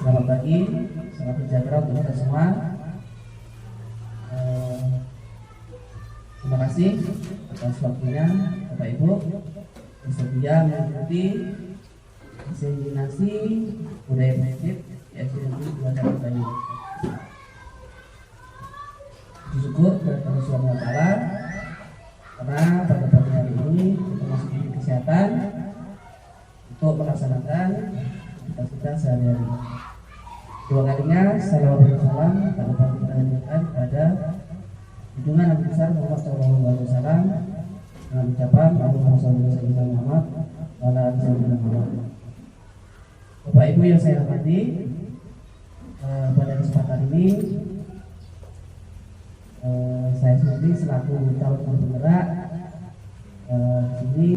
Selamat pagi, salam sejahtera untuk kita semua. Terima kasih atas waktunya Bapak Ibu bersedia mengikuti diseminasi budaya positif di SDN 2 Kampung Bayu. Bersyukur kepada Allah Subhanahu wa Ta'ala karena pada pagi hari ini kita masih diberi kesehatan untuk melaksanakan aktivitas kita sehari-hari. Dua kalinya salawat dan salam tak lupa kita haturkan kepada junjungan Nabi besar Muhammad SAW dengan ucapan Allahumma shalli ala sayyidina Muhammad wa ala ali sayyidina Muhammad. Bapak Ibu yang saya hormati, pada kesempatan ini saya sendiri selaku calon guru penggerak ini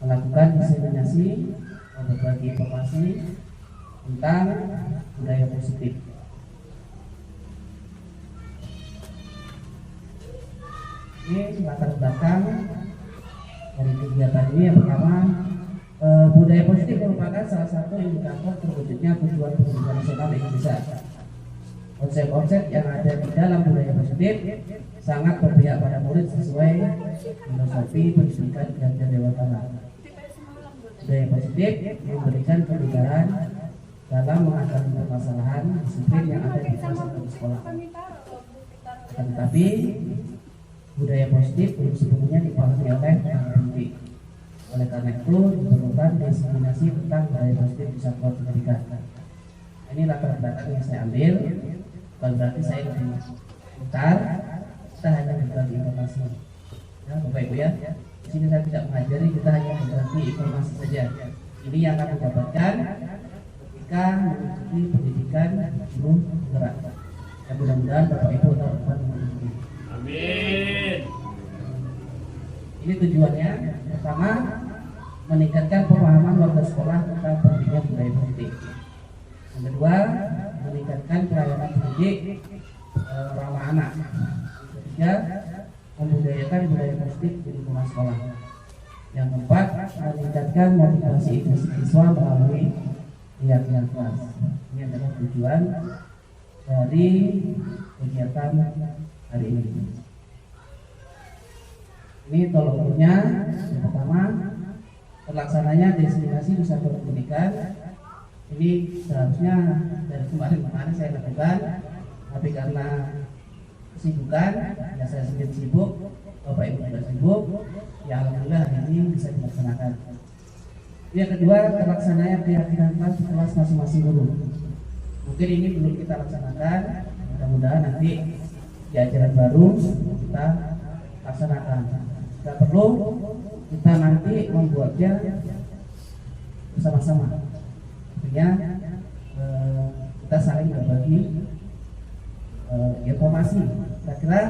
melakukan diseminasi berbagi informasi tentang budaya positif. Ini latar belakang dari kegiatan ini. Yang pertama, budaya positif merupakan salah satu indikator terwujudnya tujuan pendidikan nasional Indonesia. Konsep-konsep yang ada di dalam budaya positif sangat berpihak pada murid sesuai filosofi pendidikan Ganjar Dewantara. Budaya positif memberikan kemudahan dalam mengatasi permasalahan disiplin yang ada di fasilitas sekolah. Tetapi budaya positif belum sepenuhnya dipahami oleh pendidik. Oleh karena itu diperlukan diseminasi tentang budaya positif di satuan pendidikan. Ini latar belakang yang saya ambil. Bukan berarti saya lebih pintar, kita hanya berbagi informasi. Ya, Bapak Ibu ya. Di sini saya tidak mengajari, kita hanya berbagi informasi saja. Ini yang akan didapatkan ketika mengikuti pendidikan guru penggerak. Ya, mudah-mudahan Bapak Ibu dapat mengikuti. Amin. Ini tujuannya, pertama meningkatkan pemahaman warga sekolah tentang pendidikan budaya positif. Yang kedua, meningkatkan pelayanan pendidik ramah anak. Yang ketiga, membudayakan budaya positif di lingkungan sekolah. Yang keempat, meningkatkan motivasi siswa melalui kegiatan kelas. Ini adalah tujuan dari kegiatan hari ini. Ini tolok ukurnya. Yang pertama, terlaksananya diseminasi di satuan pendidikan. Ini seharusnya dari kemarin saya lakukan, tapi karena kesibukan, ya saya sendiri sibuk, Bapak Ibu juga sibuk, ya alhamdulillah hari ini bisa dilaksanakan. Yang kedua, terlaksananya keyakinan kelas masing-masing guru. Mungkin ini belum kita laksanakan, mudah-mudahan nanti di ajaran baru kita laksanakan. Jika perlu, kita nanti membuatnya bersama-sama. Artinya kita saling berbagi informasi. Kira-kira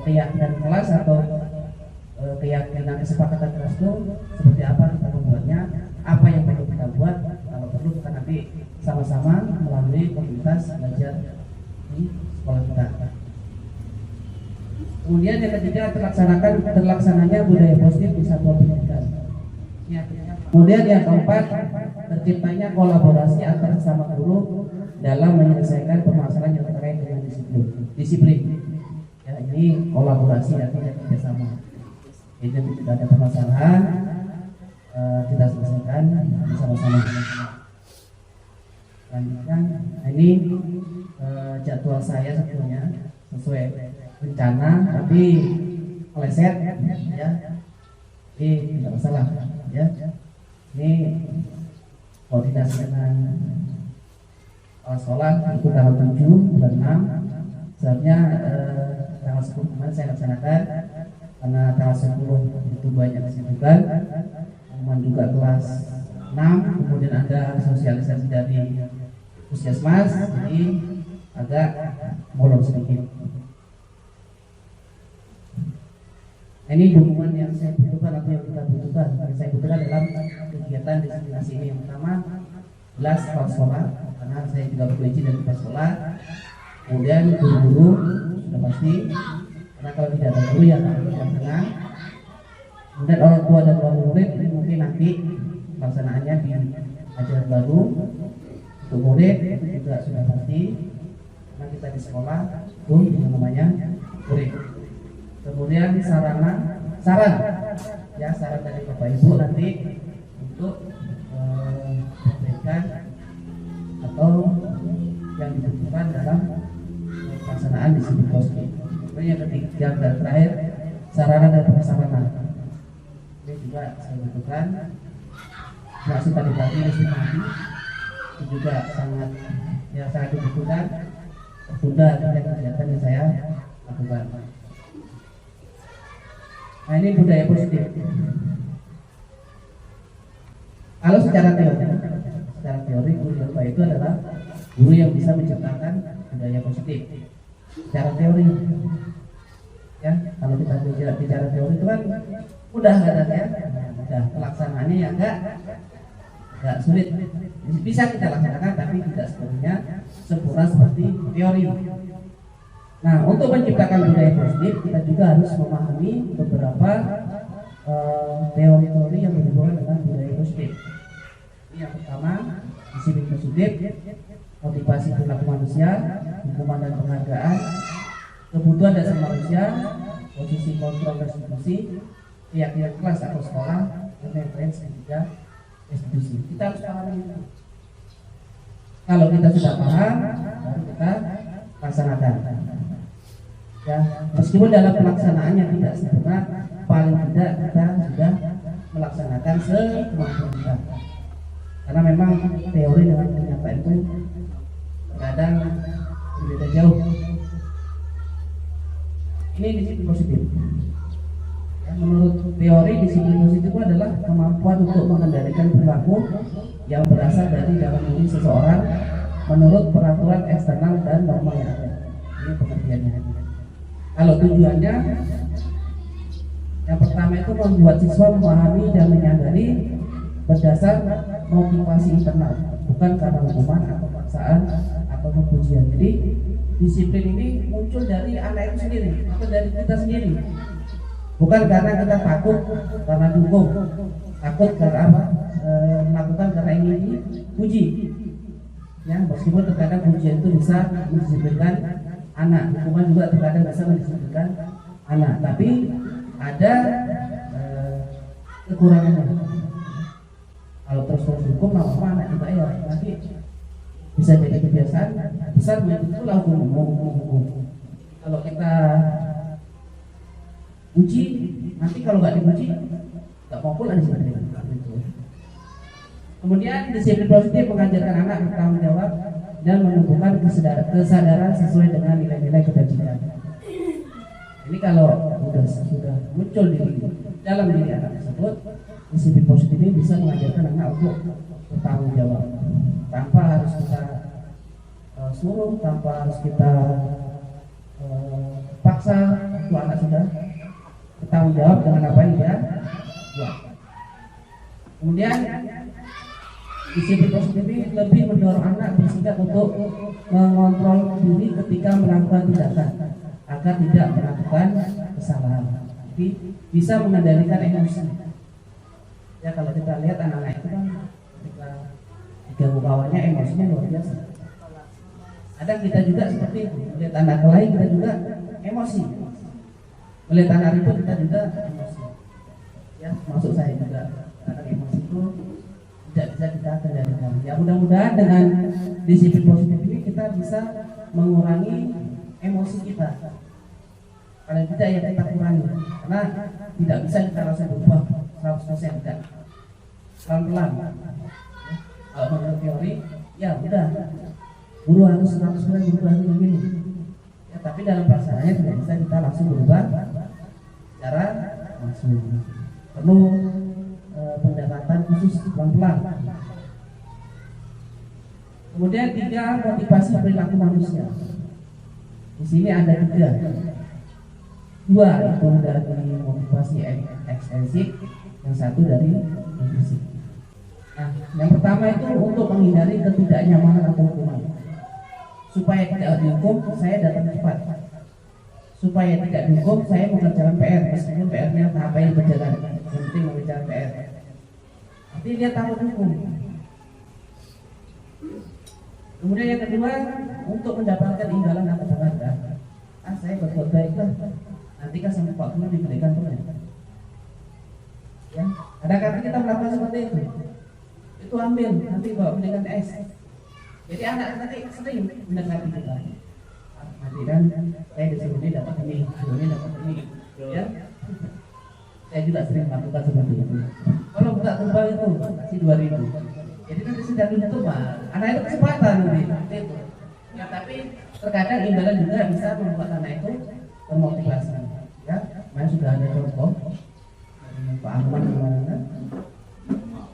keyakinan kelas atau keyakinan kesepakatan kelas itu seperti apa kita membuatnya, apa yang perlu kita buat, kalau perlu kita nanti sama-sama melalui komunitas belajar di sekolah kita. Kemudian yang ketiga, terlaksananya budaya positif di satuan pendidikan. Kemudian yang keempat, terciptanya kolaborasi antar sesama guru dalam menyelesaikan permasalahan yang terkait dengan disiplin. Ya, ini kolaborasi artinya kerjasama. Jadi tidak ada permasalahan, kita selesaikan bersama-sama. Selanjutnya, ini jadwal saya sebetulnya sesuai rencana, tapi meleset, ya. Ini tidak masalah, ya. Ini koordinasi dengan sekolah itu tanggal 7 bulan 6. Sebenarnya tanggal 10 kemarin saya laksanakan karena tanggal 10 itu banyak kesibukan, kemudian juga kelas 6, kemudian ada sosialisasi dari puskesmas, jadi agak molor sedikit. Ini dukungan yang saya butuhkan atau yang kita butuhkan. Yang saya butuhkan dalam kegiatan diseminasi ini. Yang pertama, jelas kepala sekolah, karena saya juga berkunci dari kepala sekolah. Kemudian guru-guru sudah pasti, karena kalau tidak ada guru ya tidak tenang. Kemudian orang tua dan orang murid ini mungkin nanti pelaksanaannya di ajaran baru. Untuk murid itu juga sudah pasti, karena kita di sekolah pun yang namanya murid. Kemudian saran dari Bapak Ibu nanti untuk memberikan atau yang dibutuhkan dalam pelaksanaan disiplin positif. Kemudian yang ketiga dan terakhir, sarana dan prasarana. Ini juga saya butuhkan. Masih tadi listrik mati itu juga sangat dibutuhkan. Tertunda kegiatan yang saya lakukan. Nah, ini budaya positif. Kalau secara teori guru yang baik itu adalah guru yang bisa menciptakan budaya positif. Secara teori, ya kalau kita bicara teori itu kan mudah kadang-kadang ya, mudah pelaksanaannya ya enggak sulit. Bisa kita laksanakan tapi tidak sepenuhnya sempurna seperti teori. Nah, untuk menciptakan budaya positif kita juga harus memahami beberapa teori-teori yang berhubungan dengan budaya positif. Ini yang pertama, disiplin positif, motivasi perilaku manusia, hukuman dan penghargaan, kebutuhan dasar manusia, posisi kontrol restitusi, keyakinan kelas atau sekolah, dan referensi dan juga institusi. Kita harus paham itu. Kalau kita sudah paham, baru kita laksanakan. Ya, meskipun dalam pelaksanaannya tidak sempurna, paling tidak kita sudah melaksanakan sekemampuan kita. Karena memang teori dengan kenyataan itu kadang berbeda jauh. Ini disiplin positif. Ya, menurut teori disiplin positif itu adalah kemampuan untuk mengendalikan perilaku yang berasal dari dalam diri seseorang menurut peraturan eksternal dan norma yang ada. Ini pengertiannya. Kalau tujuannya yang pertama itu membuat siswa memahami dan menyadari berdasar motivasi internal, bukan karena hukuman atau paksaan atau pujian. Jadi disiplin ini muncul dari anak itu sendiri atau dari kita sendiri, bukan karena kita takut karena dukung, takut karena apa, melakukan karena ingin dipuji. Ya, meskipun terkadang pujian itu bisa mendisiplinkan anak, hukuman juga terkadang bisa mendisiplinkan anak, tapi ada kekurangannya. Kalau terus hukum lama-lama anak kita ya nanti bisa jadi kebiasaan besar begitu lah hukum. Kalau kita uji, nanti kalau nggak diuji nggak mau pulang di sini. Kemudian disiplin positif mengajarkan anak bertanggung jawab dan menumbuhkan kesadaran sesuai dengan nilai-nilai kebajikan. Ini kalau sudah muncul di dalam diri anak tersebut, disiplin positif ini bisa mengajarkan anak untuk bertanggung jawab tanpa harus kita suruh, tanpa harus kita paksa. Itu anak sudah bertanggung jawab dengan apa yang dia buat. Kemudian disiplin positif ini lebih mendorong anak bersikap untuk mengontrol diri ketika melakukan tindakan agar tidak melakukan kesalahan. Jadi bisa mengendalikan emosi. Ya, kalau kita lihat anak-anak itu kan ketika diganggu kawannya emosinya luar biasa. Ada kita juga seperti itu, melihat anak lain kita juga emosi, melihat anak ribut kita juga emosi. Ya, masuk saya juga kadang emosi itu tidak bisa kita kendalikan. Ya, mudah-mudahan dengan disiplin positif ini kita bisa mengurangi emosi kita. Paling tidak ya kita kurangi, karena tidak bisa kita langsung berubah 100% tidak. Pelan-pelan. Kalau menurut teori, ya udah, guru harus 100% berubah begini. Ya, tapi dalam pelaksanaannya tidak bisa kita langsung berubah secara langsung. Perlu pendekatan khusus pelan-pelan. Kemudian 3, motivasi perilaku manusia. Di sini ada 3. 2 itu dari motivasi ekstensif, yang 1 dari fisik. Nah, yang pertama itu untuk menghindari ketidaknyamanan atau hukuman. Supaya tidak dihukum, saya datang cepat. Supaya tidak dihukum, saya mengerjakan PR, meskipun PR-nya apa yang berjalan, yang penting mengerjakan PR. Tapi dia takut hukum. Kemudian yang kedua, untuk mendapatkan imbalan atau penghargaan, saya berbuat baiklah, nanti kan sampai Pak Guru diberikan penghargaan. Ya, ada kata kita melakukan seperti itu ambil, nanti bawa berikan es. Jadi anak nanti sering mendekati kita. Nanti kan saya disuruh ini dapat ini, disuruh ini dapat ini, ya. Saya juga sering melakukan seperti itu. Kalau buka kembali itu kasih 2.000. Jadi nanti sedang itu mah, anak itu kesempatan nanti itu. Ya, tapi terkadang imbalan juga bisa membuat anak itu termotivasi. Ya, mana sudah ada contoh dari Pak Ahmad gimana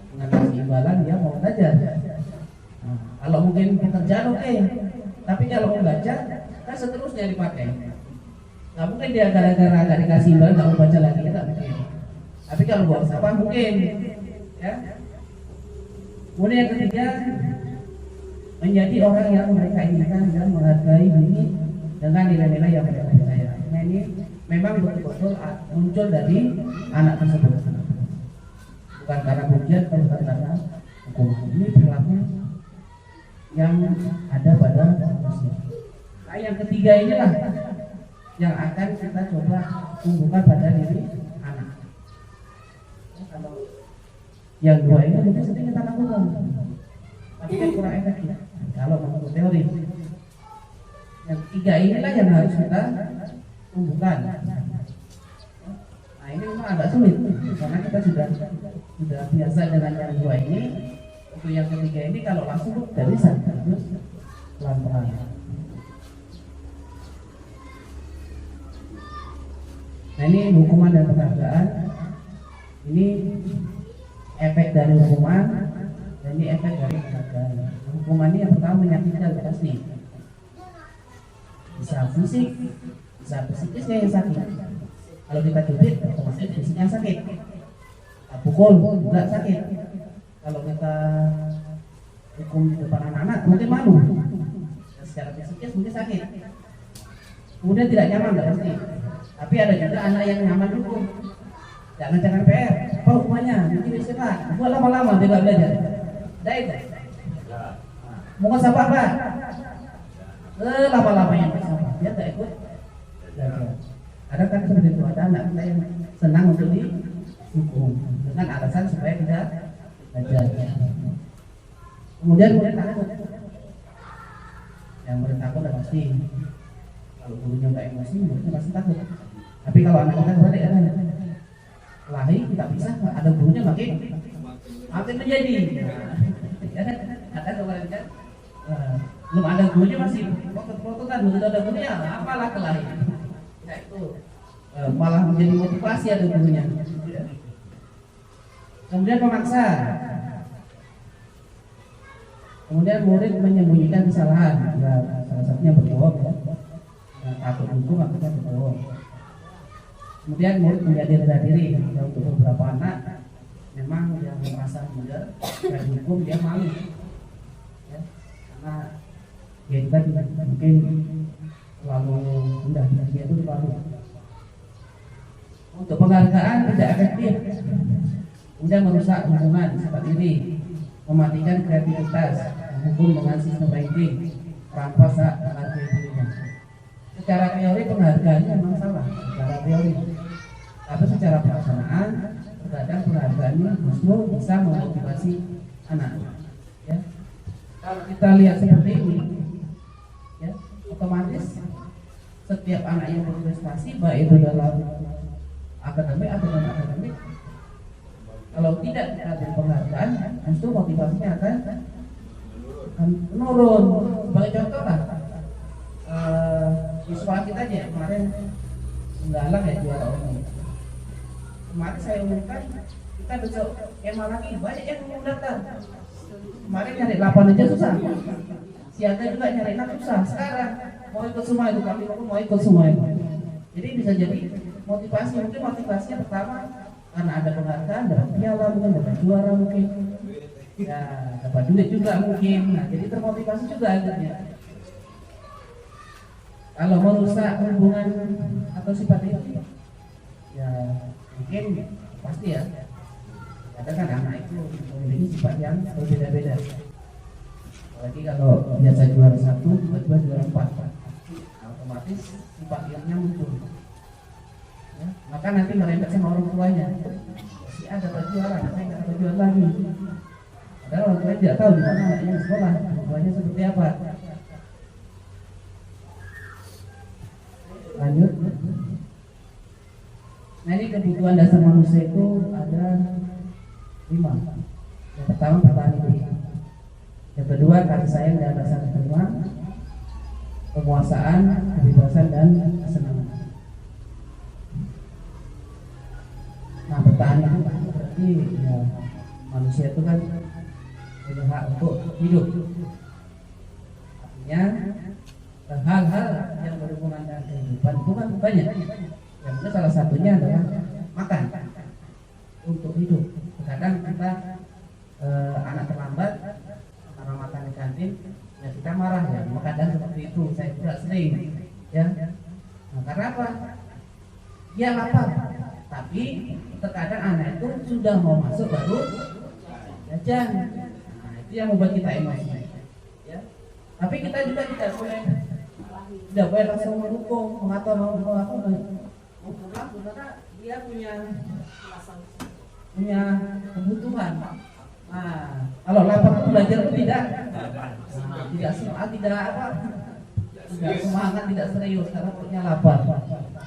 mengatasi imbalan dia mau belajar. Nah, kalau mungkin pekerjaan oke, tapi kalau mau belajar kan seterusnya dipakai. Nggak mungkin dia gara-gara nggak dikasih imbalan nggak mau baca lagi, ya nggak mungkin. Tapi kalau buat apa mungkin, ya. Kemudian yang ketiga, menjadi orang yang mereka inginkan dan menghargai diri dengan nilai-nilai yang mereka percaya. Nah ini memang betul-betul muncul dari anak tersebut, bukan karena pujian atau bukan karena hukum. Ini perilaku yang ada pada manusia. Nah yang ketiga inilah yang akan kita coba tumbuhkan pada diri anak. Kalau yang dua ini mungkin sering kita lakukan, tapi kan kurang efektif kalau menurut teori. Yang tiga inilah yang harus kita tumbuhkan. Nah ini memang agak sulit karena kita sudah biasa dengan yang dua ini. Untuk yang ketiga ini kalau langsung tidak bisa, harus pelan-pelan. Nah ini hukuman dan penghargaan. Ini efek dari hukuman dan ini efek dari penghargaan. Hukuman ini yang pertama menyakitkan pasti, bisa fisik, bisa psikisnya yang sakit. Kalau kita cubit, otomatis fisiknya sakit. Kita pukul juga sakit. Kalau kita hukum di depan anak-anak mungkin malu. Dan secara psikis mungkin sakit. Kemudian tidak nyaman, nggak pasti. Tapi ada juga anak yang nyaman hukum. Jangan PR. Apa hukumannya? Mungkin istirahat. Buat lama-lama dia nggak belajar. Dah itu. Mau siapa apa? Lama-lamanya dia tak ikut. Ada kan seperti itu, ada anak kita yang senang untuk dihukum dengan alasan supaya tidak belajar. Kemudian takut. Yang murid takut udah pasti. Kalau gurunya nggak emosi, muridnya pasti takut. Tapi kalau anak kita balik ada lahir tidak bisa, ada gurunya makin menjadi. Ada kemarin kan? Belum ada gurunya masih foto-fotokan, begitu ada gurunya, apalah kelahi. Ya itu malah menjadi motivasi ada gurunya. Kemudian memaksa. Kemudian murid menyembunyikan kesalahan, salah satunya berbohong, takut hukum akhirnya berbohong. Kemudian murid menjadi rendah diri. Untuk beberapa anak memang yang merasa benar dan hukum dia malu, ya, karena dia juga tidak mungkin terlalu rendah dia itu terlalu. Untuk penghargaan tidak efektif, kemudian merusak hubungan sifat diri, mematikan kreativitas, menghukum dengan sistem ranking, merampas hak menghargai dirinya. Secara teori penghargaannya memang salah, secara teori. Tapi secara pelaksanaan terkadang penghargaan ini justru bisa memotivasi anak. Ya. Kalau kita lihat seperti ini, ya, otomatis setiap anak yang berprestasi baik itu dalam akademik atau non akademik, kalau tidak diberi penghargaan, justru motivasinya akan menurun. Sebagai contoh lah, di sekolah kita aja kemarin menggalang ya juara umum. Kemarin saya umumkan kita besok EMA lagi, banyak yang mau daftar. Kemarin nyari 8 aja susah, siaga juga nyari 6 susah. Sekarang mau ikut semua itu, kami pun mau ikut semua itu. Jadi bisa jadi motivasi, mungkin motivasinya pertama karena ada penghargaan, dapat piala mungkin, dapat juara mungkin, ya dapat duit juga mungkin. Nah jadi termotivasi juga akhirnya. Kalau merusak hubungan atau sifat itu, ya mungkin pasti ya. Kadang kan anak itu memiliki sifat yang berbeda-beda. Apalagi kalau biasa juara 1, tiba-tiba juara 4, otomatis sifat liarnya muncul. Ya, maka nanti merembet sama orang tuanya. Si A dapat juara, saya nggak dapat juara lagi. Padahal orang tuanya tidak tahu di mana anaknya di sekolah, orang tuanya seperti apa. Lanjut. Nah, ini kebutuhan dasar manusia itu ada 5. Yang pertama bertahan hidup. Yang kedua kasih sayang dan rasa terima, penguasaan, kebebasan dan kesenangan. Nah, bertahan itu berarti ya, manusia itu kan punya hak untuk hidup. Artinya hal-hal yang berhubungan dengan kehidupan itu kan banyak. Yang itu salah satunya adalah makan untuk hidup. Kadang kita anak terlambat karena makan di kantin, ya kita marah ya. Kadang seperti itu, saya juga sering. Ya. Nah, karena apa? Dia lapar, tapi terkadang anak itu sudah mau masuk baru jajan. Nah, itu yang membuat kita emosi. Ya. Tapi kita juga tidak boleh langsung mendukung, mengatur mau pulang karena dia punya kebutuhan. Nah, kalau lapar itu belajar itu tidak semangat, tidak serius karena perutnya lapar.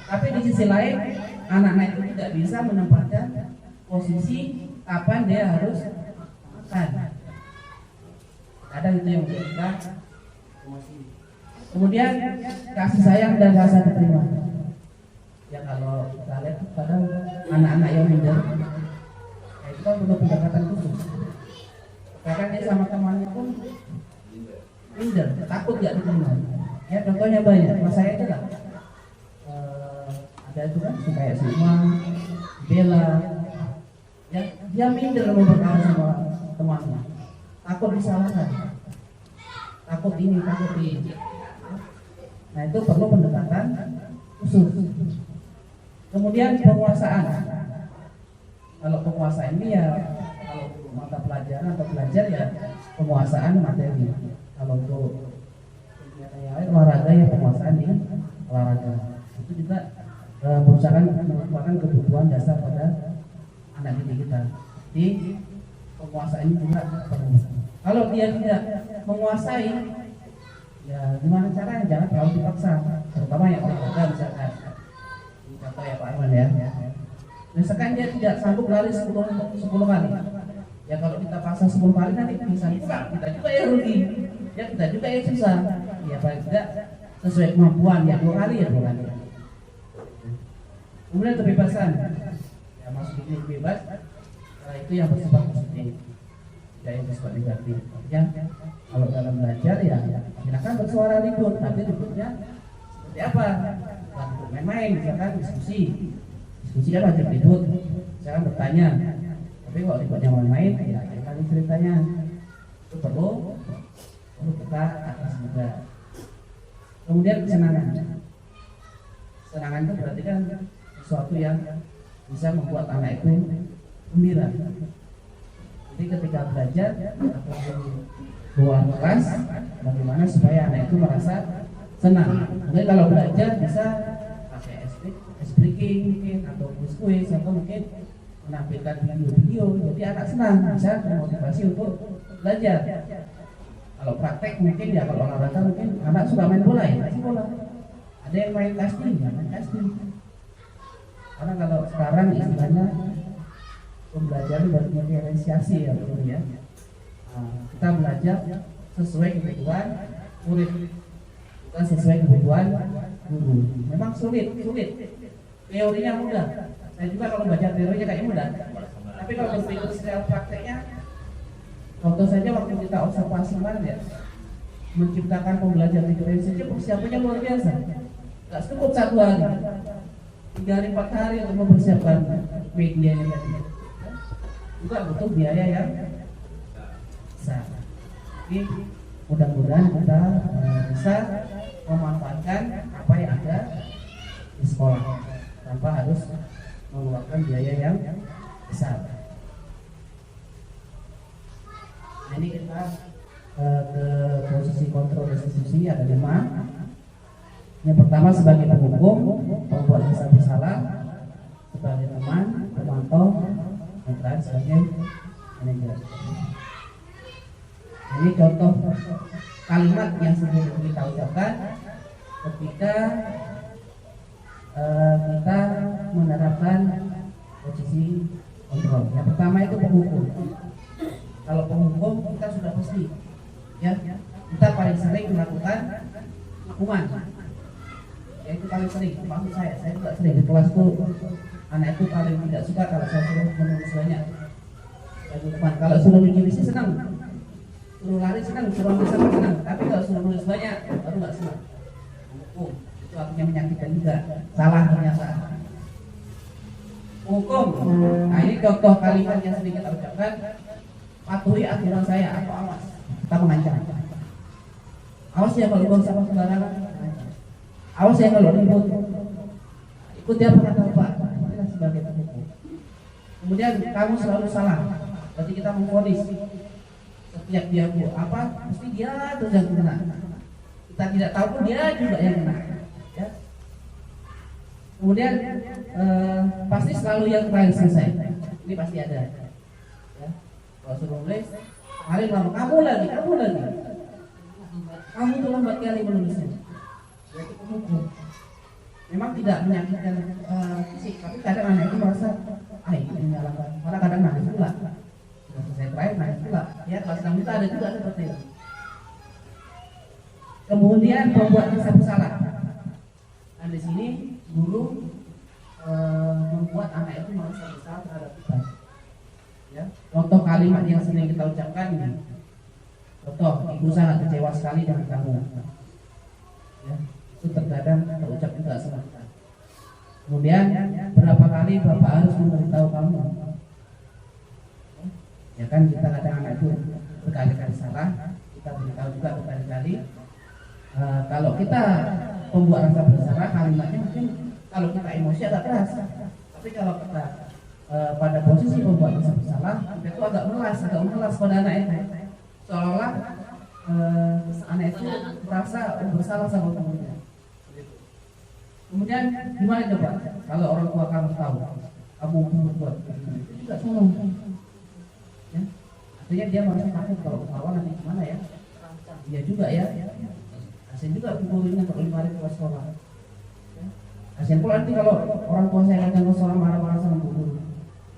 Tapi di sisi lain, anak-anak itu tidak bisa menempatkan posisi kapan dia harus makan. Kadang itu yang kita emosi. Kemudian kasih sayang dan rasa terima. Ya kalau kita lihat kadang anak-anak yang minder, ya itu kan perlu pendekatan khusus. Kadang dia sama temannya pun minder, takut gak diterima. Ya contohnya banyak. Mas saya itu kan ada itu kan kayak Suma, Bella, ya dia minder mau berkawan sama temannya, takut disalahkan, takut ini, takut ini. Nah itu perlu pendekatan khusus. Kemudian penguasaan. Kalau penguasaan ini ya kalau mata pelajaran atau belajar ya penguasaan materi. Kalau untuk kegiatan yang lain olahraga ya penguasaan di olahraga. Itu juga berusaha merupakan kebutuhan dasar pada anak didik kita. Jadi penguasaan ini juga perlu. Kalau dia tidak menguasai, ya gimana caranya? Jangan terlalu dipaksa, terutama yang olahraga misalkan. Ini contoh ya Pak Arman ya. Misalkan dia tidak sanggup lari 10 kali. Ya kalau kita paksa 10 kali nanti bisa kurang, kita juga ya rugi. Ya kita juga ya susah. Ya paling tidak sesuai kemampuan ya 2 kali ya 2 kali. Kemudian kebebasan. Ya masuk ini bebas. Karena itu yang bersifat positif. Ya yang bersifat negatif. Ya kalau dalam belajar ya silakan bersuara ribut, tapi ributnya seperti apa? Bukan untuk main-main, misalkan diskusi kan wajib ribut, misalkan bertanya. Tapi kalau ributnya main-main, ya kali ceritanya itu perlu kita atas juga. Kemudian kesenangan. Kesenangan itu berarti kan sesuatu yang bisa membuat anak itu gembira. Jadi ketika belajar atau luar kelas, bagaimana supaya anak itu merasa senang. Mungkin kalau belajar bisa pakai speaking mungkin atau kuis atau mungkin menampilkan video-video, jadi anak senang, bisa termotivasi untuk belajar. Kalau praktek mungkin ya kalau olahraga mungkin anak suka main bola ya, kasih bola. Ada yang main casting, ya main casting. Karena kalau sekarang istilahnya pembelajaran berdiferensiasi ya betul ya. Kita belajar sesuai kebutuhan murid, bukan sesuai kebutuhan guru. Memang sulit. Teorinya mudah. Saya juga kalau baca teorinya kayaknya mudah. Tapi kalau berpikir secara prakteknya, contoh saja waktu kita observasi kemarin ya, menciptakan pembelajaran diferensiasi persiapannya luar biasa. Gak cukup 1 hari, 3 hari 4 hari untuk mempersiapkan medianya tadi. Juga butuh biaya yang besar. Jadi mudah-mudahan kita bisa memanfaatkan apa yang ada di sekolah tanpa harus mengeluarkan biaya yang besar. Nah, ini kita ke posisi kontrol restitusi ada 5. Yang pertama sebagai penghukum, pembuat merasa bersalah, sebagai teman, pemantau, yang terakhir sebagai manajer. Ini contoh kalimat yang sering kita ucapkan ketika kita menerapkan posisi kontrol. Yang pertama itu penghukum. Kalau penghukum kita sudah pasti, ya kita paling sering melakukan hukuman. Ya itu paling sering. Maksud saya juga sering di kelas itu anak itu paling tidak suka kalau saya suruh menulis banyak. Hukuman. Kalau suruh menulis senang, suruh lari senang, suruh nulis senang. Tapi kalau suruh nulis banyak baru nggak senang. Hukum itu artinya menyakitkan juga. Salah ternyata. Hukum. Nah ini contoh kalimat yang sering kita ucapkan. Patuhi aturan saya atau awas. Kita mengancam. Awas ya kalau buang sampah sembarangan. Awas ya kalau ribut. Ikuti apa kata Pak. Inilah sebagai penghukum. Kemudian kamu selalu salah. Berarti kita memvonis setiap dia apa, mesti dia terus yang kena. Kita tidak tahu pun dia juga yang kena. Ya. Kemudian pasti selalu yang terakhir selesai. Ini pasti ada. Ya. Kalau suruh nulis, hari lama kamu lagi. Kamu tuh lambat kali menulisnya. Yaitu penghukum. Memang tidak menyakitkan fisik, tapi kadang anak itu merasa, ini menyalahkan. Karena kadang nangis pula. Sudah selesai terakhir nangis pula. Ya, kelas 6 kita ada juga seperti itu. Kemudian membuat rasa bersalah. Nah di sini guru membuat anak itu merasa bersalah terhadap kita. Ya, contoh kalimat yang sering kita ucapkan ini. Contoh, ibu sangat kecewa sekali dengan kamu. Ya, itu terkadang terucap juga sama kita. Kemudian berapa kali bapak harus memberitahu kamu? Ya kan kita kadang anak itu berkali-kali salah, kita beritahu juga berkali-kali. Kalau kita membuat rasa bersalah, kalimatnya mungkin kalau kita emosi agak keras. Tapi kalau kita pada posisi membuat rasa bersalah, kita itu agak melas pada anak itu. Seolah-olah anak itu merasa bersalah sama temannya. Kemudian gimana coba kalau orang tua kamu tahu kamu berbuat itu juga salah. Ya, artinya dia merasa takut kalau ketahuan nanti gimana ya? Dia juga ya. Kasian juga gurunya kalau 5 hari ke sekolah. Ya. Kasian pula nanti kalau orang tua saya datang ke sekolah marah-marah sama guru.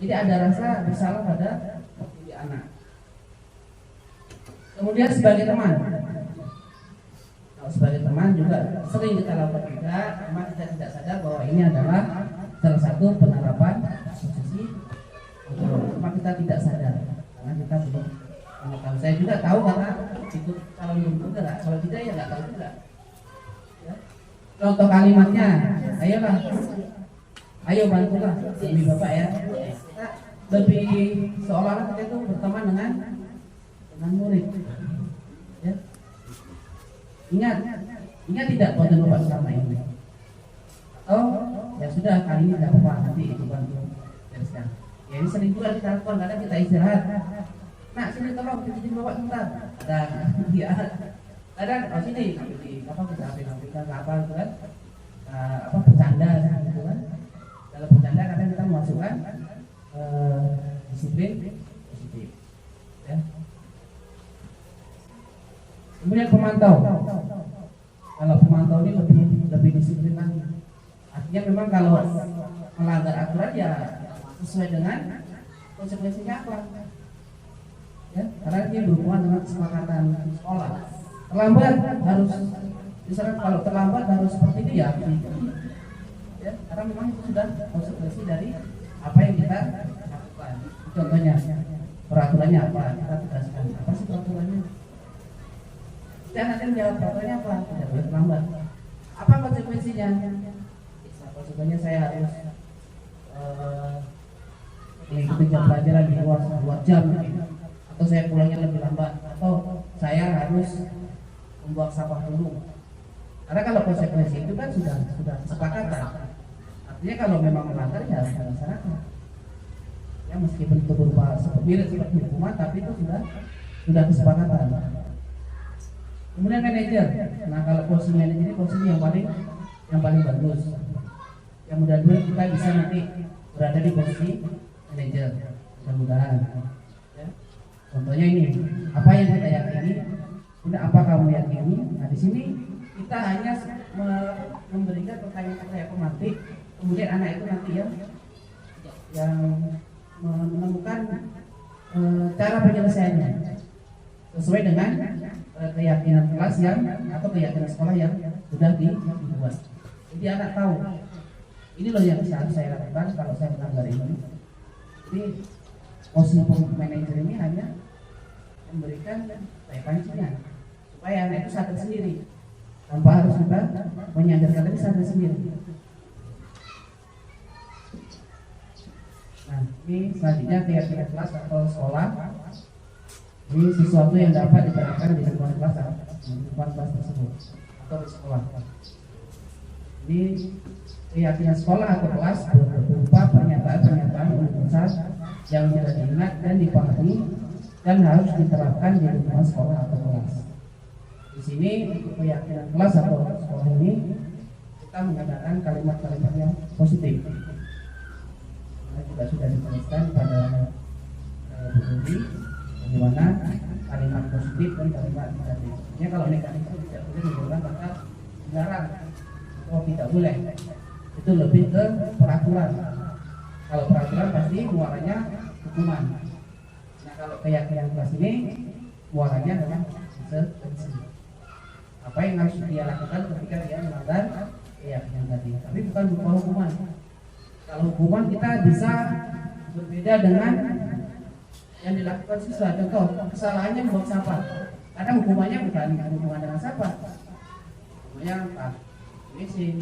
Jadi ada rasa bersalah pada diri anak. Kemudian sebagai teman. Sebagai teman juga sering kita lakukan juga, cuma kita tidak sadar bahwa ini adalah salah satu penerapan posisi kontrol. Cuma kita tidak sadar karena kita belum mengetahui. Saya juga tahu karena ikut calon guru juga, kalau tidak ya nggak tahu juga. Ya. Contoh kalimatnya, ayolah, ayo bantulah demi bapak ya. Kita lebih seolah-olah kita itu berteman dengan murid. Ya. Ingat tidak konten bapak selama ini. Ya sudah kali ini tidak apa-apa, nanti itu bantu teruskan. Ya ini sering juga kita lakukan, kadang kita istirahat. Nak sini tolong pijitin bapak sebentar. Kadang sini di apa kita aplikasikan apa gitu kan? Apa bercanda gitu kan? Kalau bercanda kadang kita memasukkan disiplin positif. Ya. Kemudian pemantau. Kalau pemantau ini lebih disiplin lagi. Artinya memang kalau melanggar aturan ya sesuai dengan konsekuensinya apa. Ya, karena ini berhubungan dengan kesepakatan sekolah. Terlambat harus, misalnya kalau terlambat harus seperti ini ya. Ya, karena memang itu sudah konsekuensi dari apa yang kita lakukan. Contohnya peraturannya apa? Kita tegaskan apa sih peraturannya? Dan nanti menjawab peraturannya apa? Tidak boleh terlambat. Apa konsekuensinya? Konsekuensinya saya harus mengikuti jam pelajaran di luar 2 jam, atau saya pulangnya lebih lambat, atau saya harus membuang sampah dulu. Karena kalau konsekuensi itu kan sudah kesepakatan. Artinya kalau memang melanggar ya harus dilaksanakan. Ya meskipun itu berupa mirip seperti hukuman, tapi itu sudah kesepakatan. Kemudian manajer. Nah, kalau posisi manajer ini posisi yang paling bagus. Yang mudah-mudahan kita bisa nanti berada di posisi manajer. Mudah-mudahan. Ya. Contohnya ini, apa yang kita yakini, kemudian apa kamu yakini. Nah, di sini kita hanya memberikan pertanyaan-pertanyaan pemantik, kemudian anak itu nanti yang menemukan cara penyelesaiannya sesuai dengan keyakinan kelas atau keyakinan sekolah yang sudah dibuat. Jadi anak tahu ini loh yang harus saya lakukan kalau saya melanggar ini. Jadi posisi manajer ini hanya memberikan pancinya supaya anak itu sadar sendiri tanpa harus kita menyadarkan, tapi sadar sendiri. Nah, ini selanjutnya keyakinan kelas atau sekolah. Ini sesuatu yang dapat diterapkan di lingkungan kelas tersebut atau di sekolah. Ini keyakinan sekolah atau kelas berupa pernyataan-pernyataan universal yang mudah diingat dan dipahami dan harus diterapkan di lingkungan sekolah atau kelas. Di sini untuk keyakinan kelas atau sekolah ini kita menggunakan kalimat-kalimat yang positif. Juga sudah dituliskan pada buku bagaimana kalimat positif dan kalimat negatif. Ya, kalau negatif itu tidak boleh menggunakan kata dilarang atau tidak boleh. Itu lebih ke peraturan. Kalau peraturan pasti muaranya hukuman. Nah, kalau keyakinan kelas ini muaranya adalah sanksi. Apa yang harus dia lakukan ketika dia melanggar keyakinan tadi. Tapi bukan berupa hukuman. Kalau hukuman kita bisa berbeda dengan yang dilakukan siswa. Contoh, kesalahannya membuang sampah. Kadang hukumannya bukan hubungan dengan sampah. Hukumannya WC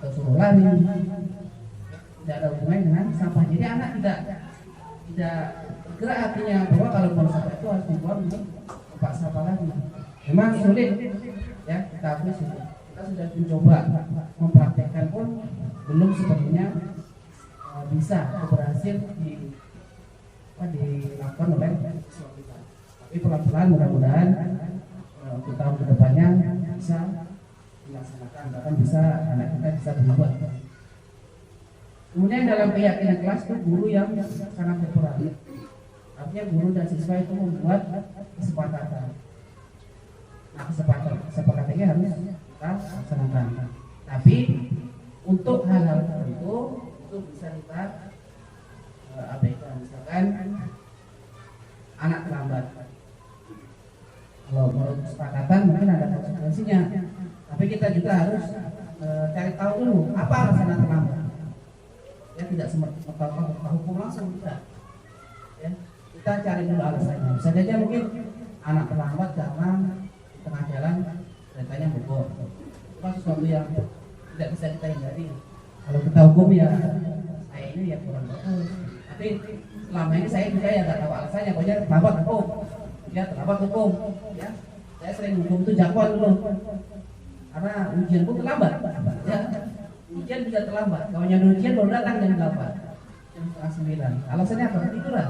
atau suruh lari. Tidak ada hubungan dengan sampah. Jadi anak tidak bergerak hatinya bahwa kalau buang sampah itu harus dibuang di tempat sampah lagi. Memang sulit, ya, tapi kita sudah mencoba mempraktekkan pun belum sepenuhnya bisa berhasil dilakukan oleh siswa kita. Tapi pelan-pelan mudah-mudahan untuk tahun kedepannya bisa dilaksanakan, bahkan bisa anak kita bisa berubah. Kemudian dalam keyakinan kelas itu guru yang sangat berperan. Artinya guru dan siswa itu membuat kesepakatan. Nah, kesepakatan ini harus kita laksanakan. Tapi untuk hal-hal tertentu itu bisa kita abaikan. Misalkan anak terlambat, kalau menurut kesepakatan mungkin ada konsekuensinya, tapi kita juga harus cari tahu dulu apa alasan anak terlambat. Ya, tidak semata-mata hukum langsung, tidak. Ya, kita cari dulu alasannya. Bisa saja mungkin anak terlambat karena di tengah jalan keretanya mogok. Itu sesuatu yang tidak bisa kita hindari. Kalau kita hukum ya saya ini ya kurang bagus. Tapi selama ini saya juga ya nggak tahu alasannya. Pokoknya terlambat hukum, ya terlambat hukum. Ya, saya sering hukum itu jakwan dulu. Karena ujian pun terlambat. Ya, ujian bisa terlambat. Kawannya ujian baru datang jam 8, jam 8:30. Alasannya apa? Ketiduran.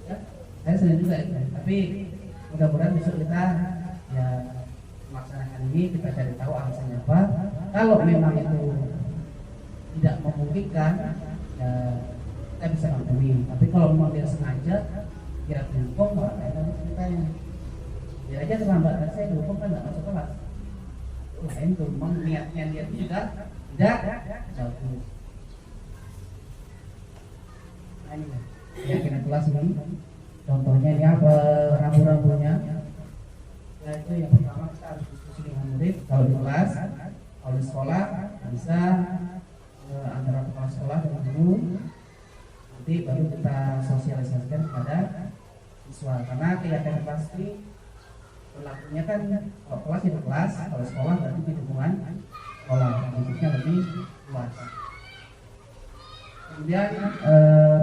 Ya, saya sering juga itu. Tapi mudah-mudahan besok kita ya melaksanakan ini, kita cari tahu alasannya apa. Kalau memang itu tidak memungkinkan, ya kita bisa maklumi. Tapi kalau memang dia sengaja, kira dihukum, nggak ada ceritanya. Dia aja terlambat, dan saya dihukum kan nggak masuk kelas. Lain tuh, memang niatnya dia tidak bagus. Nah, ini keyakinan kelas ini. Contohnya ini apa rambu-rambunya? Ya, itu yang pertama kita harus diskusi dengan murid. Kalau di kelas, kalau di sekolah bisa antara kepala sekolah dengan guru. Nanti baru kita sosialisasikan kepada siswa. Karena keyakinan kelas ini berlakunya kan kalau kelas itu kelas, kalau sekolah berarti di lingkungan sekolah, bentuknya lebih luas. Kemudian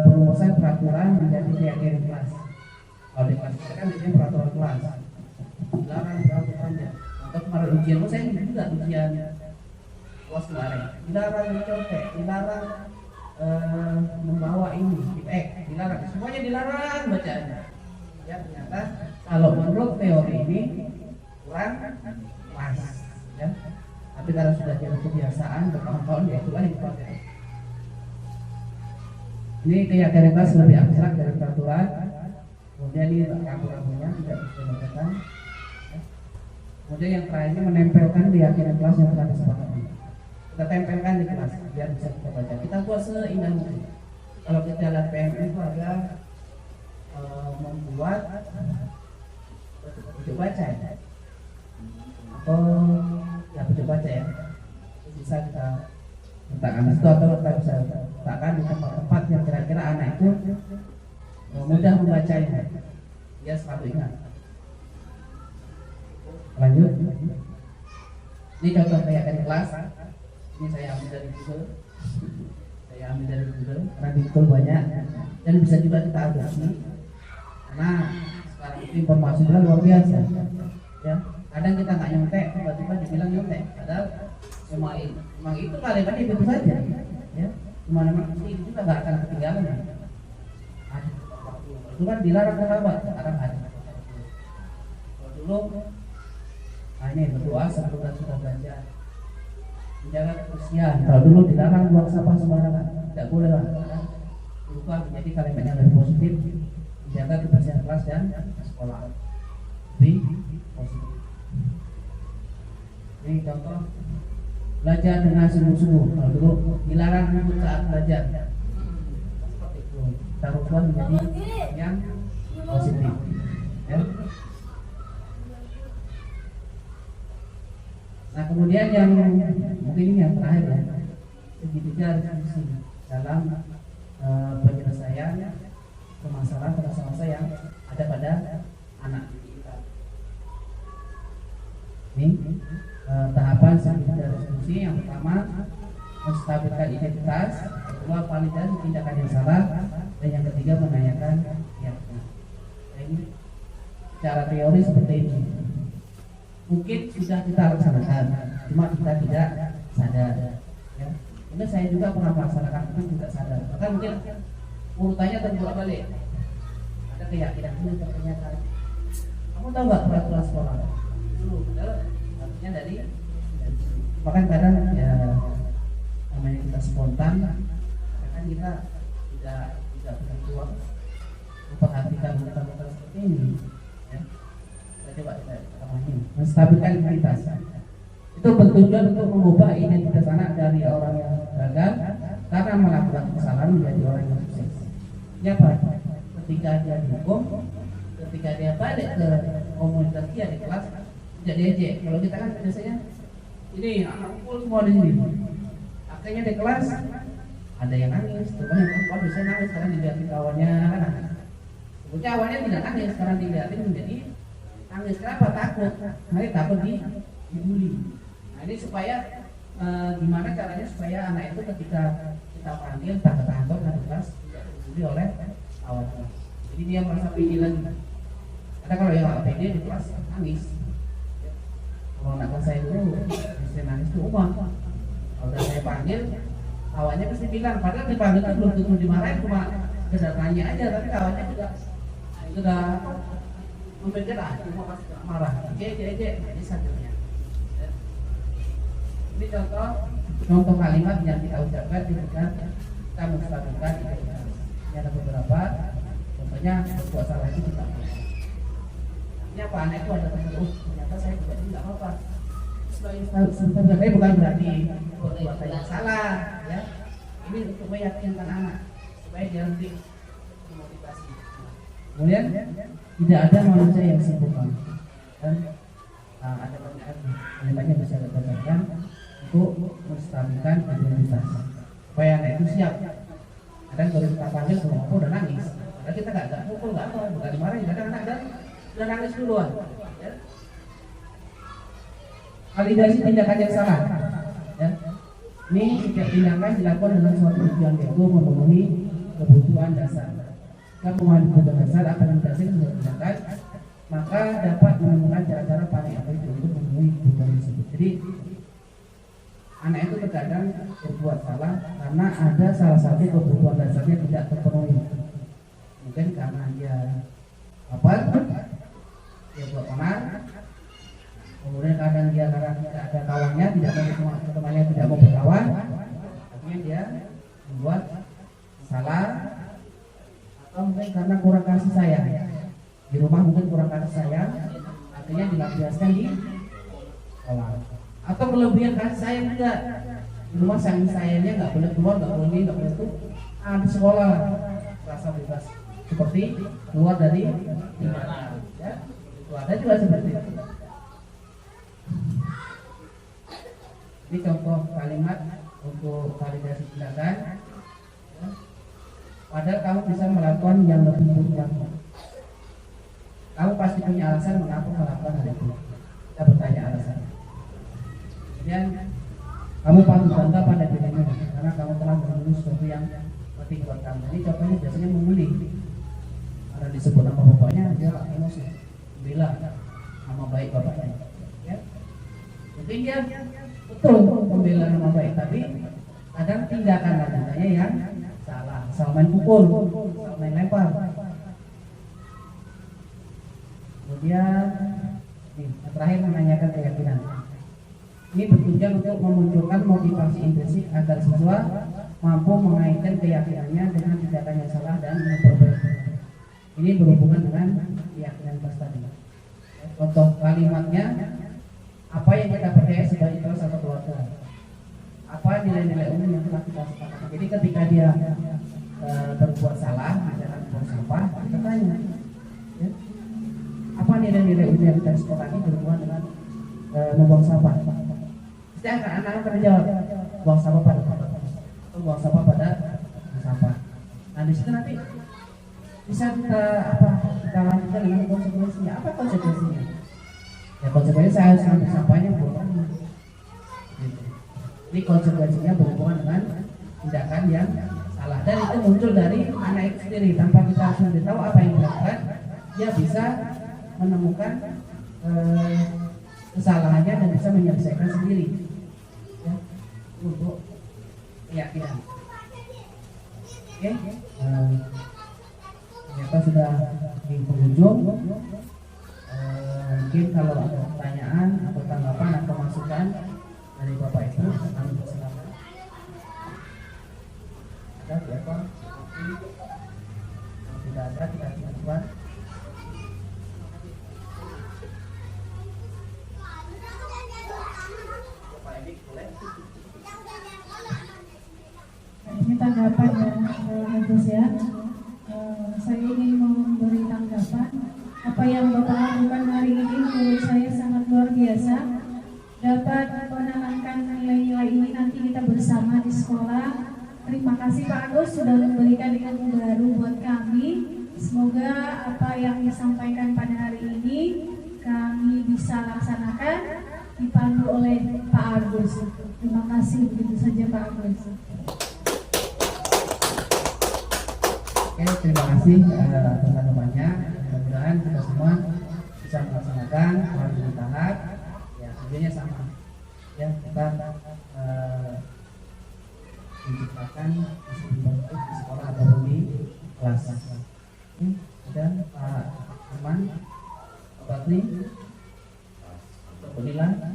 perumusan peraturan menjadi keyakinan kelas. Kalau di kelas kita kan biasanya peraturan kelas. Dilarang peraturannya. Atau kemarin ujian, saya juga ujian kelas kemarin. Dilarang mencontek, dilarang membawa ini, ipek, dilarang. Semuanya dilarang bacaannya. Ya, ternyata Kalau menurut teori ini kurang pas, ya. Tapi karena sudah jadi kebiasaan bertahun-tahun, ya itulah yang dipakai. Ini keyakinan kelas lebih abstrak dari peraturan. Kemudian ini rambu-rambunya tidak bisa dibacakan. Kemudian yang terakhir menempelkan keyakinan kelas yang telah disepakati. Kita tempelkan di kelas biar bisa kita baca. Kita buat seindah mungkin. Kalau kita lihat PMN itu ada membuat buku baca ya, atau ya buku baca ya, bisa kita letakkan di situ atau kita bisa letakkan di tempat-tempat yang kira-kira anak itu mudah membacanya, dia selalu ingat. Lanjut, ini contoh keyakinan kelas. Ini saya ambil dari Google, karena di Google banyak dan bisa juga kita adopsi. Karena sekarang itu informasi luar biasa, ya. Kadang kita nggak nyontek, tiba-tiba dibilang nyontek, padahal memang itu kalimatnya itu saja, ya. Cuma memang itu juga nggak akan ketinggalan. Itu kan dilarang sahabat, sekarang ada. Kalau dulu, ini berdoa sebelum dan sudah belajar, menjaga kebersihan. Kalau dulu dilarang buang sampah sembarangan, tidak boleh lah. Berubah menjadi kalimat yang lebih positif, menjaga kebersihan kelas dan sekolah. Lebih positif. Ini contoh belajar dengan sungguh-sungguh. Kalau dulu dilarang ribut saat belajar, seperti itu. Kita rubah menjadi yang positif, ya. Nah, kemudian yang mungkin ini yang terakhir ya, segitiga diskusi dalam penyelesaian permasalahan yang ada pada anak kita. Ini tahapan segitiga diskusi. Yang pertama, menstabilkan identitas, kedua validasi tindakan yang salah, dan yang ketiga menanyakan keyakinan. Ini secara teori seperti ini. Mungkin sudah kita laksanakan, cuma kita tidak sadar, ya. Mungkin saya juga pernah melaksanakan itu tidak sadar. Bahkan mungkin urutannya terbolak-balik. Ada keyakinan itu ternyata. Kamu tahu nggak peraturan sekolah? Dulu, artinya dari bahkan kadang ya namanya kita spontan, kan kita tidak begitu memperhatikan betul-betul seperti ini. Ya. Coba kita menstabilkan identitas. Itu bertujuan untuk mengubah identitas anak dari orang yang gagal karena melakukan kesalahan menjadi orang yang sukses. Ya Pak, ketika dia dihukum, ketika dia balik ke komunitas dia di kelas, tidak diejek. Kalau kita kan biasanya ini anak kumpul semua di sini. Akhirnya di kelas ada yang nangis, terus yang keempat bisa nangis karena dilihatin kawannya kan. Sebetulnya awalnya tidak nangis, sekarang dilihatin menjadi nangis. Kenapa? Takut. Mereka takut dibully. Nah, ini supaya gimana caranya supaya anak itu ketika kita panggil tak ketakut di kelas tidak dibully oleh kawan kelas. Jadi dia merasa pede lagi. Karena kalau yang nggak pede di kelas nangis. Kalau anak kelas saya itu bisa nangis itu umum. Kalau udah saya panggil, kawannya pasti bilang. Padahal dipanggil itu belum tentu dimarahin, cuma sekedar tanya aja. Tapi kawannya sudah mempikir cuma pas marah, ini sakitnya. Ini contoh kalimat yang kita ucapkan ketika kita menstabilkan identitas. Ini ada beberapa, contohnya buat salah itu kita. Ini apa anak itu ada terus, ternyata saya tidak apa-apa. Sebenarnya bukan berarti buat saya salah, ya. Ini untuk meyakinkan anak supaya dia nanti memotivasi. Kemudian tidak ada manusia yang sempurna dan ada banyak bisa dikerjakan untuk menstabilkan identitas supaya anak itu siap. Kadang kalau kita panggil semua udah nangis, padahal kita nggak pukul, nggak apa, bukan dimarahin. Kadang anak udah nangis duluan. Ya. Validasi tindakan yang salah. Ya. Ini setiap tindakan dilakukan dengan suatu tujuan, yaitu memenuhi kebutuhan dasar. Jika memenuhi kebutuhan dasar akan mendasar sebuah tindakan, maka dapat menemukan cara-cara paling efektif untuk memenuhi kebutuhan tersebut. Jadi anak itu terkadang berbuat salah karena ada salah satu kebutuhan dasarnya tidak terpenuhi. Mungkin karena dia lapar, temannya tidak mau berkawan, artinya dia membuat salah, atau mungkin karena kurang kasih sayang. Di rumah mungkin kurang kasih sayang, artinya dilampiaskan di sekolah. Atau kelebihan kasih sayang juga, di rumah sayangnya nggak boleh keluar, nggak boleh ini, nggak boleh itu, di sekolah rasa bebas seperti keluar dari ibadah, ya. Itu ada juga seperti itu. Ini contoh kalimat untuk validasi tindakan, ya. Padahal kamu bisa melakukan yang lebih buruk lagi. Kamu pasti punya alasan mengapa melakukan hal itu. Kita bertanya alasan. Kemudian kamu patut bangga pada dirimu karena kamu telah memenuhi sesuatu yang penting buat kamu. Ini contohnya biasanya membuli. Karena disebut nama bapaknya, dia emosi, bela nama baik bapaknya. Ya. Mungkin dia betul membela nama baik, tapi kadang tindakan lanjutannya yang salah. Salah main pukul, salah main lempar. Kemudian terakhir menanyakan keyakinan. Ini bertujuan untuk memunculkan motivasi intrinsik agar siswa mampu mengaitkan keyakinannya dengan tindakan yang salah dan memperbaiki. Ini berhubungan dengan keyakinan kelas tadi. Contoh kalimatnya, apa yang kita percaya sebagai kelas atau keluarga? Apa nilai-nilai umum yang telah kita sepakati? Jadi ketika dia berbuat salah, misalkan buang sampah, kita tanya, ya, apa nilai-nilai umum yang kita sepakati berhubungan dengan membuang sampah? Setiap anak-anak akan jawab, buang sampah pada atau buang sampah pada sampah. Nah di situ nanti bisa kita lanjutkan dengan konsekuensinya. Apa konsekuensinya? Ya konsekuensinya saya harus ambil sampahnya buang. Ini konsekuensinya berhubungan dengan tindakan yang salah, dan itu muncul dari anak itu sendiri tanpa kita harus memberitahu apa yang dilakukan. Dia bisa menemukan kesalahannya dan bisa menyelesaikan sendiri, ya, untuk keyakinan. Oke, ternyata sudah di penghujung. Mungkin kalau ada pertanyaan atau tanggapan atau masukan dari Bapak Ibu, kami persilakan. Ada siapa? Kalau tidak ada, kita lanjutkan. Ini tanggapan yang bagus ya. Saya ingin memberi tanggapan. Apa yang Bapak lakukan hari ini menurut saya sangat luar biasa. Dapat menanamkan nilai-nilai ini nanti kita bersama di sekolah. Terima kasih Pak Agus sudah memberikan ilmu baru buat kami. Semoga apa yang disampaikan pada hari ini kami bisa laksanakan, dipandu oleh Pak Agus. Terima kasih, begitu saja Pak Agus. Oke, terima kasih teman-temannya. Mudah-mudahan kita semua bisa melaksanakan hal yang tahap. Ya, tujuannya sama. Ya, kita menciptakan disiplin baik di sekolah ataupun di kelas. Dan Pak Arman, Pak Bakri, Pak Bonila,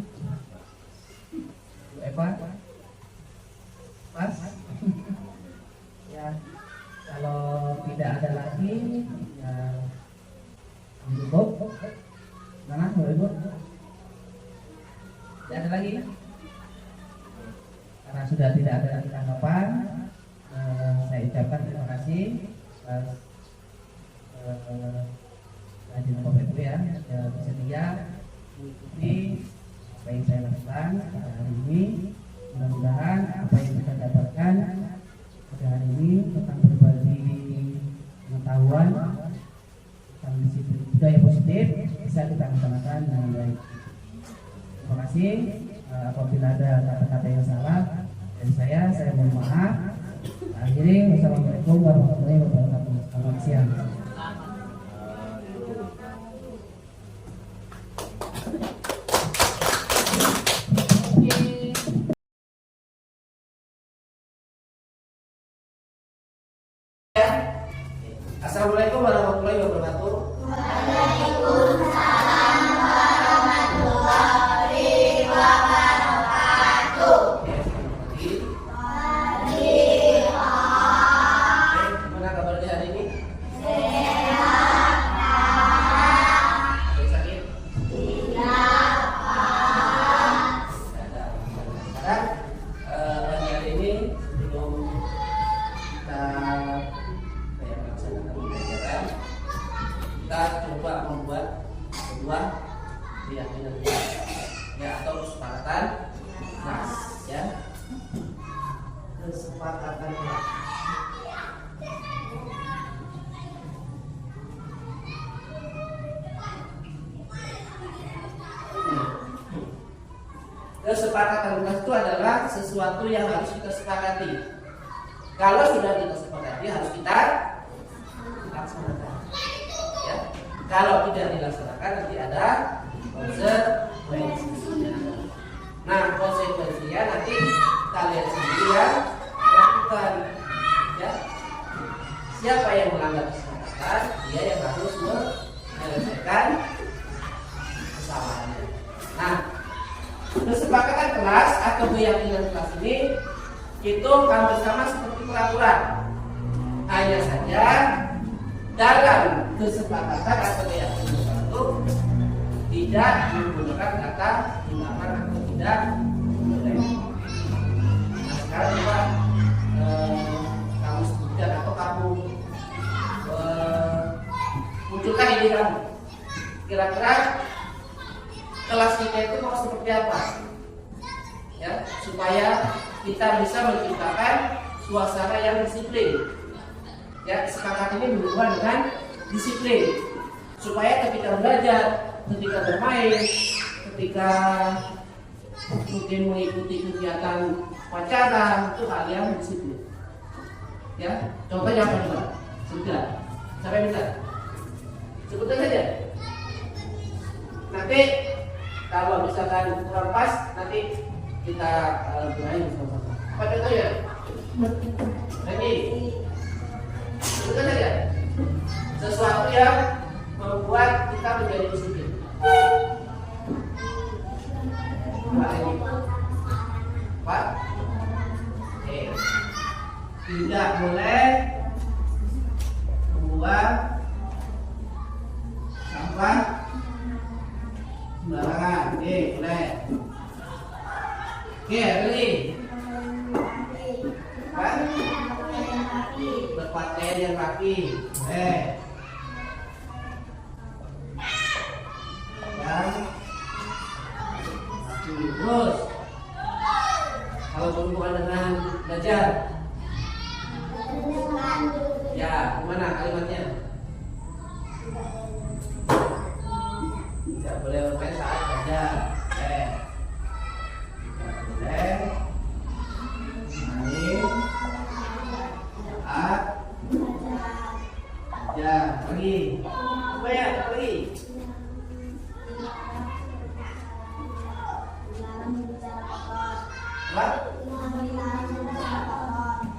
Bu Eva, Pas. Ya, kalau tidak ada lagi, ya cukup. Mana Bu Ibu? Tidak ada lagi. Karena sudah tidak ada lagi tanggapan, saya ucapkan terima kasih atas rajin Bapak Ibu ya, bersedia mengikuti apa yang saya lakukan pada hari ini. Mudah-mudahan apa yang kita dapatkan pada hari ini tentang berbagi pengetahuan tentang disiplin budaya positif bisa kita laksanakan dengan baik. Terima kasih. Apabila ada kata-kata yang salah dari saya mohon maaf. Akhiri, wassalamualaikum warahmatullahi wabarakatuh. Selamat siang. Assalamualaikum warahmatullahi wabarakatuh. Waalaikumsalam warahmatullahi wabarakatuh. kita coba membuat sebuah keyakinan ya atau kesepakatan kelas ya, kesepakatan kelas. Kesepakatan kelas itu adalah sesuatu yang harus kita sepakati. Kalau sudah kita sepakati harus kita laksanakan. Ya. Kalau tidak dilaksanakan nanti ada konsekuensinya. Nah, konsekuensinya nanti kalian sendiri yang lakukan. Ya. Siapa yang melanggar kesepakatan, dia yang harus menyelesaikan kesalahannya. Nah, kesepakatan kelas atau keyakinan kelas ini itu hampir sama seperti peraturan. Hanya saja dalam kesepakatan atau keyakinan kelas itu tidak menggunakan kata tindakan atau tidak boleh. Nah, sekarang coba kamu sebutkan atau kamu munculkan ide kamu. Kira-kira kelas kita itu mau seperti apa? Ya, supaya kita bisa menciptakan suasana yang disiplin. Ya, kesepakatan ini berhubungan dengan disiplin. Supaya ketika belajar, ketika bermain, ketika mungkin mengikuti kegiatan upacara itu kalian disiplin. Ya, contohnya apa coba? Sebutkan. Sampai bisa. Sebutkan saja. Nanti kalau misalkan kurang pas, nanti kita bermain bersama-sama. Apa contohnya? Lagi. Sebutkan saja. Sesuatu yang membuat kita menjadi disiplin. Pak? Oke. Tidak boleh membuang sampah sembarangan. Oke, boleh. Oke, beli. Pak? Berpakaian yang rapi. Boleh. Terus kalau berhubungan dengan belajar, ya gimana kalimatnya? Tidak boleh bermain saat belajar. Tidak boleh main saat belajar. Lagi, apa ya? Lagi. Apa?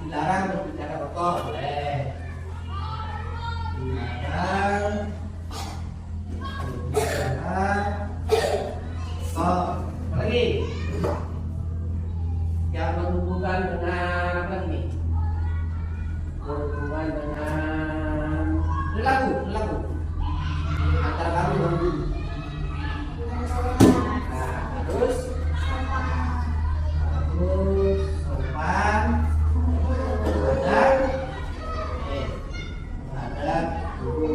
Dilarang berbicara kotor, boleh. Dilarang berbicara kotor. Apa lagi? Yang berhubungan dengan apa lagi? Berhubungan dengan perilaku antara kamu dan guru. Nah, terus sopan terhadap guru.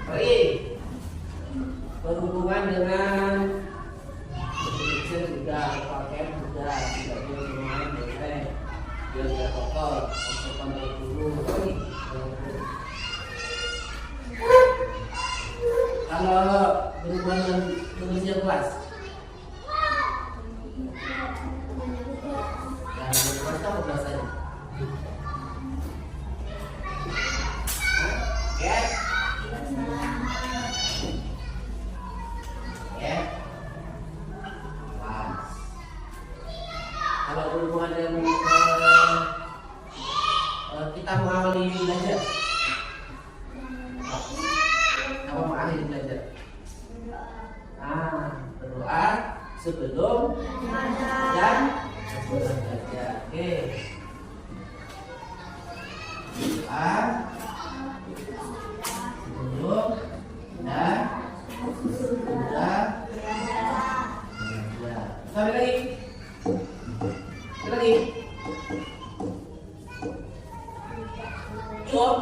Lagi berhubungan dengan kecil juga, pakaian juga, tidak boleh bermain boleh, biar tidak kotor, sopan terhadap guru. Lagi kalau berhubungan dengan kebersihan kelas. Kita bahas aja. Oke. Oke. Pas. Kalau berhubungan dengan kita mengawali belajar. Apa mengakhiri belajar? Berdoa sebelum dan sesudah belajar. Oke. Doa sebelum dan sesudah belajar. Sampai lagi. Lagi. Cukup.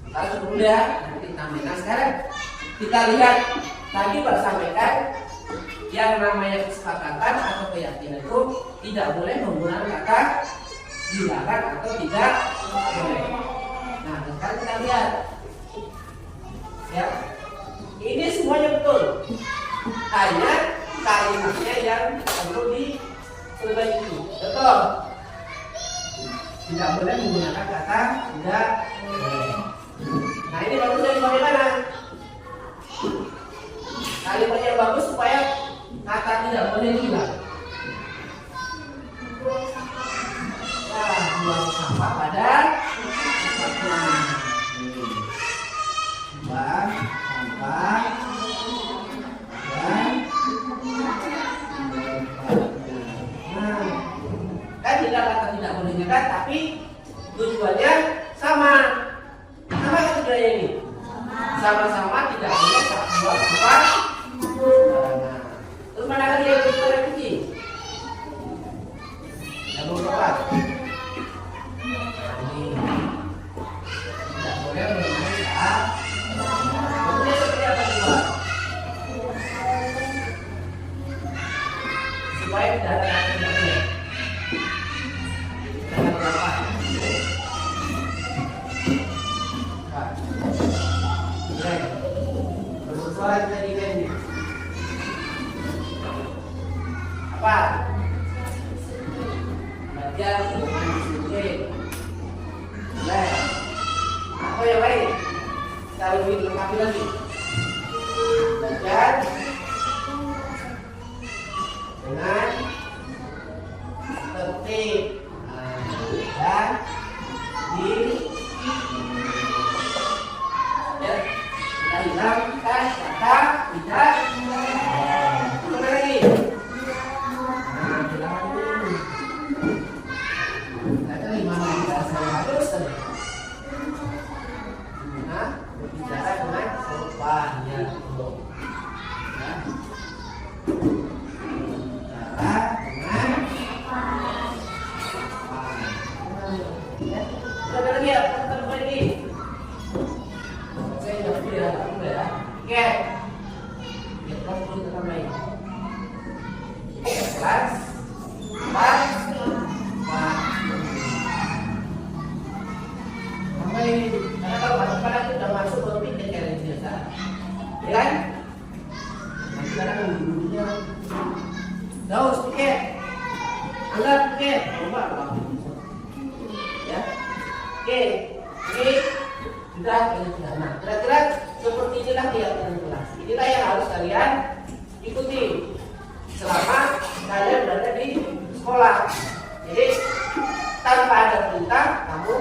Nah, Kalau cukup ya, nanti tambah. Nah sekarang kita lihat tadi Pak sampaikan yang namanya kesepakatan atau keyakinan itu tidak boleh menggunakan kata dilarang atau tidak boleh. Nah sekarang kita lihat ya, ini semuanya betul, hanya kalimatnya yang perlu diperbaiki. Betul, tidak boleh menggunakan kata tidak boleh. Nah ini bagus dari bagaimana? Kalimat yang bagus supaya kata tidak boleh hilang. Nah, buang sampah pada tempatnya. Buang sampah dan nah, kan tidak kata tidak bolehnya kan, tapi tujuannya sama. Sama kan tujuannya ini? Sama-sama tidak boleh buang sampah. Terus mana lagi yang kita kecil? Yang belum tepat. Ini tidak boleh bermain saat. Kemudian seperti apa juga? Supaya tidak ada kata tidak boleh. Jangan berapa? Bersuara tadi kan? Apa? Belajar dengan disiplin. Boleh. Apa yang lain? Kita lebih lengkapi lagi. Belajar dengan tertib dan di ya, kita hilangkan kata tidak. Mana lagi? Berbicara dengan sopan ya, betul. Ya. Berbicara dengan sopan. Ya. Ada lagi ya, teman-teman ini. Saya jangan pilih ya, tak boleh ya. Oke. Ya, kamu boleh tetap main. Kelas, pas, karena kalau pada itu sudah masuk ke pikir yang biasa, ya kan? Nah, sekarang dulunya jauh sedikit, anggap sedikit, coba ya. Oke, ini sudah. Nah, kira-kira seperti inilah keyakinan kelas. Inilah yang harus kalian ikuti selama kalian berada di sekolah. Jadi tanpa ada perintah kamu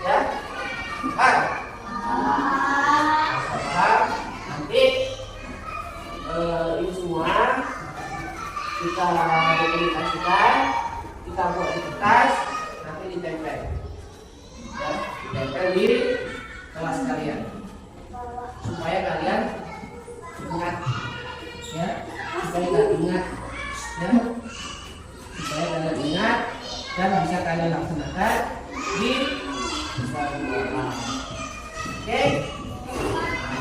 ya, kan? Nanti ini semua kita dokumentasikan, kita buat di kertas, nanti ditempel, ya, ditempel di kelas kalian, supaya kalian ingat, ya, supaya kalian ingat, ya, supaya kalian ingat dan bisa kalian laksanakan di oke,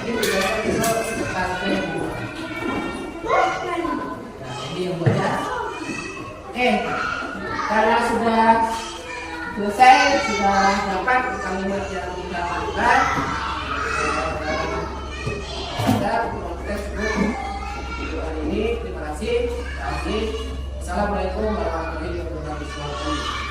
ini tugasnya bisa seperti nah, ini yang buatnya. Oke, karena sudah selesai, sudah dapat kalimat yang kita lakukan, ada podcast video hari ini. Terima kasih. Assalamualaikum warahmatullahi wabarakatuh.